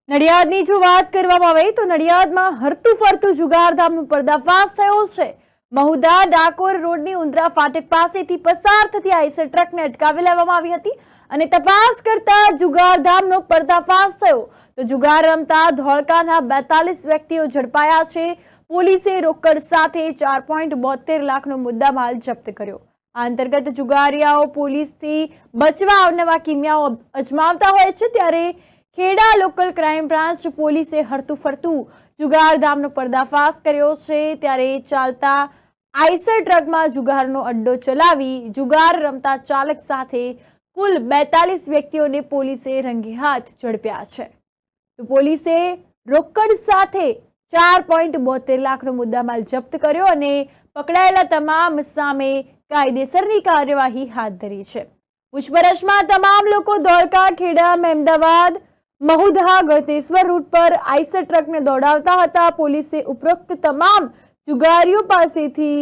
નડિયાદની જો વાત કરવામાં આવે તો નડિયાદમાં હરતું ફરતું જુગારધામનો પર્દાફાશ થયો છે। મહુધા ડાકોર રોડની ઉંદ્રા ફાટક પાસેથી પસાર થતી આઈસર ટ્રકને અટકાવી લેવામાં આવી હતી અને તપાસ કરતા જુગારધામનો પર્દાફાશ થયો તો જુગાર રમતા ધોળકાના 42 વ્યક્તિઓ ઝડપાયા છે। પોલીસે રોકડ સાથે 4.72 લાખનો મુદ્દામાલ જપ્ત કર્યો। આ અંતર્ગત જુગારિયાઓ પોલીસથી બચવા અવનવા કિમિયાઓ અજમાવતા હોય છે, ત્યારે ખેડા લોકલ ક્રાઇમ બ્રાન્ચ પોલીસે હરતું ફરતું જુગારધામનો પર્દાફાશ કર્યો છે। ત્યારે ચાલતા આઈસર ટ્રકમાં જુગારનો અડ્ડો ચલાવી જુગાર રમતા ચાલક સાથે કુલ 42 વ્યક્તિઓને પોલીસે રંગે હાથ ઝડપ્યા છે। તો પોલીસે રોકડ સાથે 4.72 લાખનો મુદ્દામાલ જપ્ત કર્યો અને પકડાયેલા તમામ સામે કાયદેસરની કાર્યવાહી હાથ ધરી છે। પૂછપરછમાં તમામ લોકો ધોળકા, ખેડા, મહેમદાવાદ, મહુધા, ગળતેશ્વર રૂટ પર આઈસર ટ્રકને દોડાવતા હતા। પોલીસે ઉપરોક્ત તમામ જુગારીઓ પાસેથી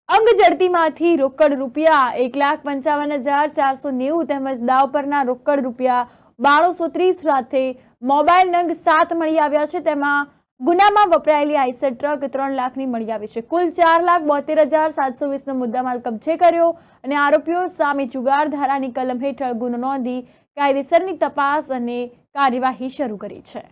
અંગઝડતીમાંથી રોકડ રૂપિયા 1,55,490 તેમજ દાવ પરના રોકડ રૂપિયા 9230 સાથે મોબાઈલ નંગ 7 મળી આવ્યા છે। તેમાં ગુનામાં વપરાયેલી આઈસર ટ્રક 3 લાખની મળી આવી છે। કુલ 4,72,720નો મુદ્દામાલ કબજે કર્યો અને આરોપીઓ સામે જુગાર ધારાની કલમ હેઠળ ગુનો નોંધી કાયદેસરની તપાસ અને કાર્યવાહી શરૂ કરી છે।